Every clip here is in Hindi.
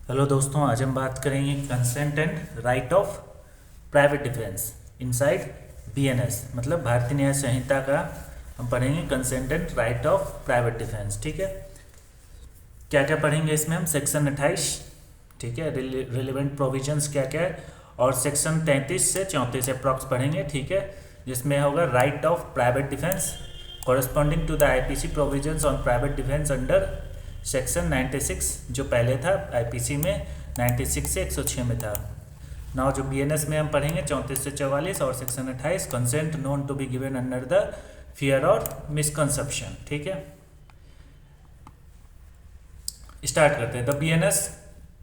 हेलो दोस्तों, आज हम बात करेंगे consent and right of private defence inside BNS, मतलब भारतीय न्याय संहिता का हम पढ़ेंगे consent and right of private defence. ठीक है, क्या क्या पढ़ेंगे इसमें हम? सेक्शन 28, ठीक है, रिलेवेंट प्रोविजंस क्या क्या है, और सेक्शन 33 से 34 अप्रॉक्स पढ़ेंगे। ठीक है, जिसमें होगा right of private defence corresponding to the IPC provisions on private defence under section 96, जो पहले था आईपीसी में 96 से 106 में था। नाउ जो बीएनएस में हम पढ़ेंगे 34 से 44 और section 28 consent known to be given under the fear और मिसकंसेप्शन। ठीक है, स्टार्ट करते हैं। The BNS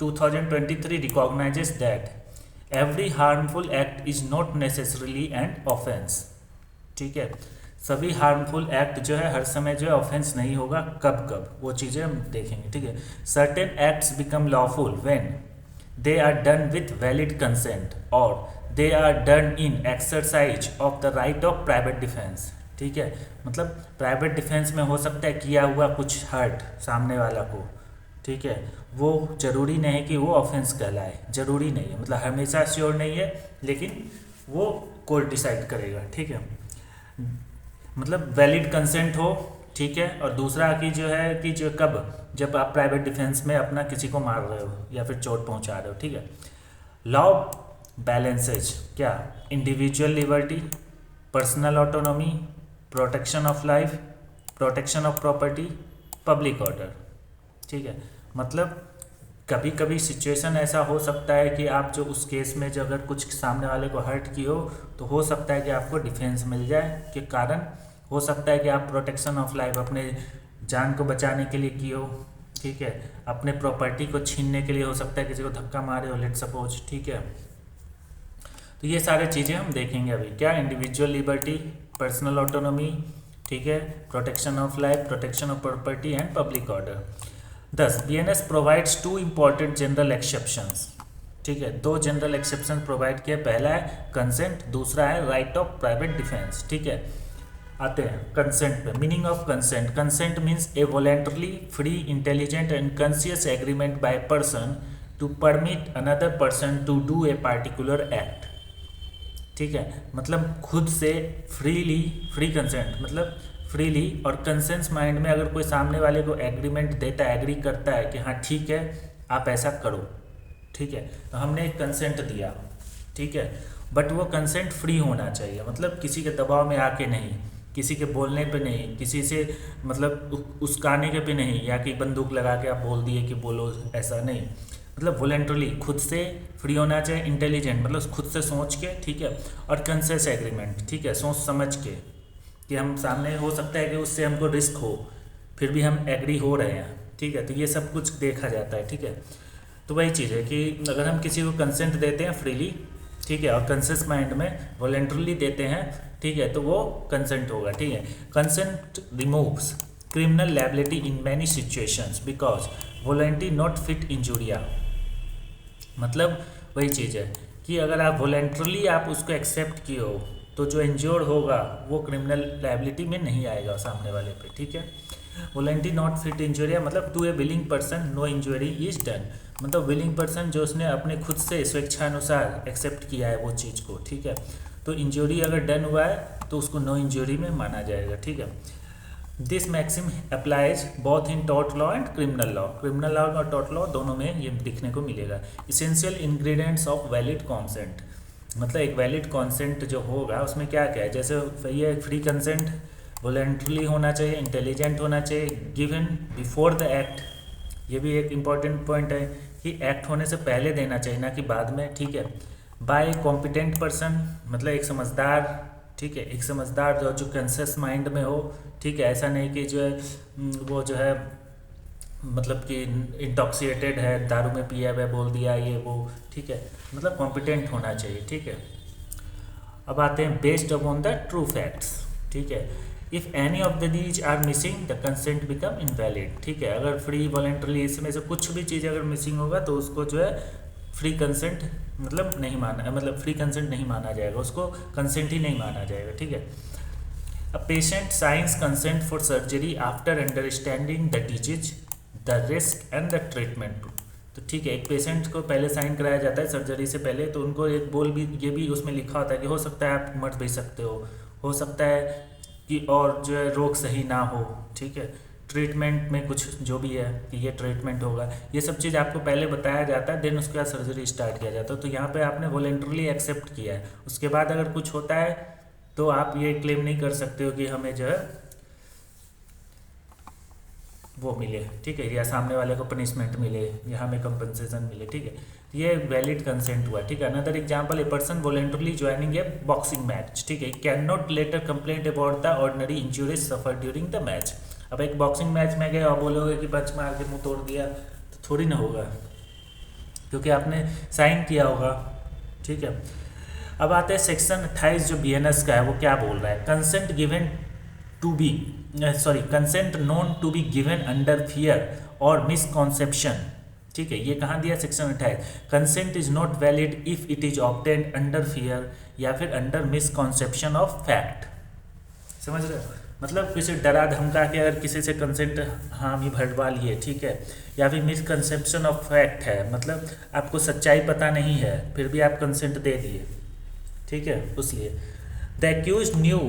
2023 recognises that every harmful act is not necessarily and offence. ठीक है, सभी हार्मफुल एक्ट जो है हर समय जो है ऑफेंस नहीं होगा। कब कब वो चीज़ें हम देखेंगे। ठीक है, certain acts become lawful when they are done with valid consent और they are done in exercise of the right of private defence. ठीक है, मतलब प्राइवेट डिफेंस में हो सकता है किया हुआ कुछ हर्ट सामने वाला को, ठीक है, वो जरूरी नहीं है कि वो ऑफेंस कहलाए, जरूरी नहीं है, मतलब हमेशा श्योर नहीं है, लेकिन वो कोर्ट डिसाइड करेगा। ठीक है, मतलब वैलिड कंसेंट हो। ठीक है, और दूसरा कि जो है कि जो कब, जब आप प्राइवेट डिफेंस में अपना किसी को मार रहे हो या फिर चोट पहुंचा रहे हो। ठीक है, लॉ बैलेंसेज क्या? Individual liberty, personal autonomy, protection of life, protection of property, public order. ठीक है, मतलब कभी कभी सिचुएशन ऐसा हो सकता है कि आप जो उस केस में जो अगर कुछ सामने वाले को हर्ट की हो तो हो सकता है कि आपको डिफेंस मिल जाए के कारण, हो सकता है कि आप प्रोटेक्शन ऑफ लाइफ अपने जान को बचाने के लिए की हो। ठीक है, अपने प्रॉपर्टी को छीनने के लिए हो सकता है किसी को धक्का मारे हो, लेट सपोज। ठीक है, तो ये सारी चीज़ें हम देखेंगे अभी। क्या? इंडिविजुअल लिबर्टी, पर्सनल ऑटोनॉमी, ठीक है, protection of life, protection of property and public order. दस, BNS provides two important general exceptions. ठीक है, दो जनरल एक्सेप्शन प्रोवाइड किया। पहला है कंसेंट, दूसरा है राइट ऑफ प्राइवेट डिफेंस। ठीक है, आते हैं कंसेंट पे। Meaning of consent: consent means a voluntarily, free, intelligent and conscious agreement by person to permit another person to do a particular act. ठीक है, मतलब खुद से फ्रीली, फ्री कंसेंट मतलब फ्रीली और कंसेंस माइंड में अगर कोई सामने वाले को एग्रीमेंट देता है, एग्री करता है कि हाँ ठीक है आप ऐसा करो। ठीक है, तो हमने एक कंसेंट दिया। ठीक है, बट वो कंसेंट फ्री होना चाहिए, मतलब किसी के दबाव में आके नहीं, किसी के बोलने पे नहीं, किसी से मतलब उस्काने के पे नहीं, या कि बंदूक लगा के आप बोल दिए कि बोलो, ऐसा नहीं। मतलब वॉलेंटरली, खुद से फ्री होना चाहिए। इंटेलिजेंट मतलब खुद से सोच के, ठीक है, और कंसेंस एग्रीमेंट, ठीक है, सोच समझ के कि हम सामने हो सकता है कि उससे हमको रिस्क हो, फिर भी हम एग्री हो रहे हैं। ठीक है, तो ये सब कुछ देखा जाता है। ठीक है, तो वही चीज़ है कि अगर हम किसी को कंसेंट देते हैं फ्रीली, ठीक है, और कंसेंस माइंड में वॉलेंटरली देते हैं, ठीक है, तो वो कंसेंट होगा। ठीक है, consent removes criminal liability in many situations because voluntary non fit injuria. मतलब वही चीज़ है कि अगर आप वॉलेंटरली आप उसको एक्सेप्ट किए हो तो जो इंज्योर्ड होगा वो क्रिमिनल लायबिलिटी में नहीं आएगा सामने वाले पे। ठीक है, वॉलेंटरी नॉट फिट इंजूरिया मतलब to a willing person no injury is done, मतलब विलिंग पर्सन जो उसने अपने खुद से स्वेच्छानुसार एक्सेप्ट किया है वो चीज़ को। ठीक है, तो इंजरी अगर डन हुआ है तो उसको नो इंजरी में माना जाएगा। ठीक है, this maxim applies both in tort law and criminal law. Criminal law और टॉर्ट लॉ दोनों में ये दिखने को मिलेगा। Essential ingredients of valid consent, मतलब एक वैलिड कॉन्सेंट जो होगा उसमें क्या क्या है, जैसे ये फ्री कंसेंट, वॉलेंटरली होना चाहिए, इंटेलिजेंट होना चाहिए, गिवन बिफोर द एक्ट। ये भी एक इम्पॉर्टेंट पॉइंट है कि एक्ट होने से पहले देना चाहिए, ना कि बाद में। ठीक है, बाय कॉम्पिटेंट पर्सन, मतलब एक समझदार, ठीक है, एक समझदार जो कॉन्शियस माइंड में हो। ठीक है, ऐसा नहीं कि जो है वो जो है मतलब कि इंटॉक्सिएटेड है, दारू में पिया हुआ बोल दिया ये वो। ठीक है, मतलब कॉम्पिटेंट होना चाहिए। ठीक है, अब आते हैं based upon the true facts. ठीक है, if any of the these are missing the consent become invalid. ठीक है, अगर फ्री वॉलेंटरली इसमें से कुछ भी चीज़ अगर मिसिंग होगा तो उसको जो है फ्री कंसेंट मतलब नहीं माना, मतलब फ्री कंसेंट नहीं माना जाएगा, उसको कंसेंट ही नहीं माना जाएगा। ठीक है, a patient science consent for surgery after understanding the disease, the risk and the treatment तो ठीक है, एक पेशेंट को पहले साइन कराया जाता है सर्जरी से पहले, तो उनको एक ये भी उसमें लिखा होता है कि हो सकता है आप मर भी सकते हो सकता है कि और जो है रोग सही ना हो, ठीक है, ट्रीटमेंट में कुछ जो भी है कि ये ट्रीटमेंट होगा, ये सब चीज़ आपको पहले बताया जाता है, देन उसके बाद सर्जरी स्टार्ट किया जाता है। तो यहाँ पे आपने वॉलेंटरली एक्सेप्ट किया है, उसके बाद अगर कुछ होता है तो आप ये क्लेम नहीं कर सकते हो कि हमें जो है वो मिले, ठीक है, या सामने वाले को पनिशमेंट मिले या हमें कंपनसेशन मिले, ठीक है, ये वैलिड कंसेंट हुआ, ठीक है। Another example, a person voluntarily joining A boxing match, ठीक है, can not later complaint about the ordinary injuries suffer during the match. अब एक बॉक्सिंग मैच में गए और बोलोगे कि पंच मार के मुंह तोड़ दिया, तो थोड़ी ना होगा, क्योंकि आपने साइन किया होगा, ठीक है। अब आते हैं सेक्शन 28 जो BNS का है, वो क्या बोल रहा है, consent given to be consent known to be given under fear और मिसकॉन्सेप्शन, ठीक है, ये कहाँ दिया, section 28, consent is not valid if it is obtained under fear या फिर अंडर मिसकॉन्सेप्शन ऑफ फैक्ट। समझ रहे हो, मतलब किसी डरा धमका के अगर किसी से कंसेंट हामी भरवा लिए, ठीक है, या फिर मिसकंसेप्शन ऑफ फैक्ट है, मतलब आपको सच्चाई पता नहीं है फिर भी आप कंसेंट दे दिए, ठीक है, उसलिए द एक्यूज्ड न्यू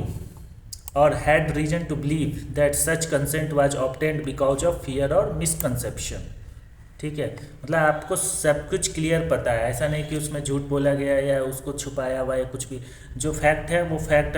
और had reason to believe that such consent was obtained because of fear और मिसकंसेप्शन, ठीक है, मतलब आपको सब कुछ क्लियर पता है, ऐसा नहीं कि उसमें झूठ बोला गया या उसको छुपाया हुआ या कुछ भी, जो फैक्ट है वो फैक्ट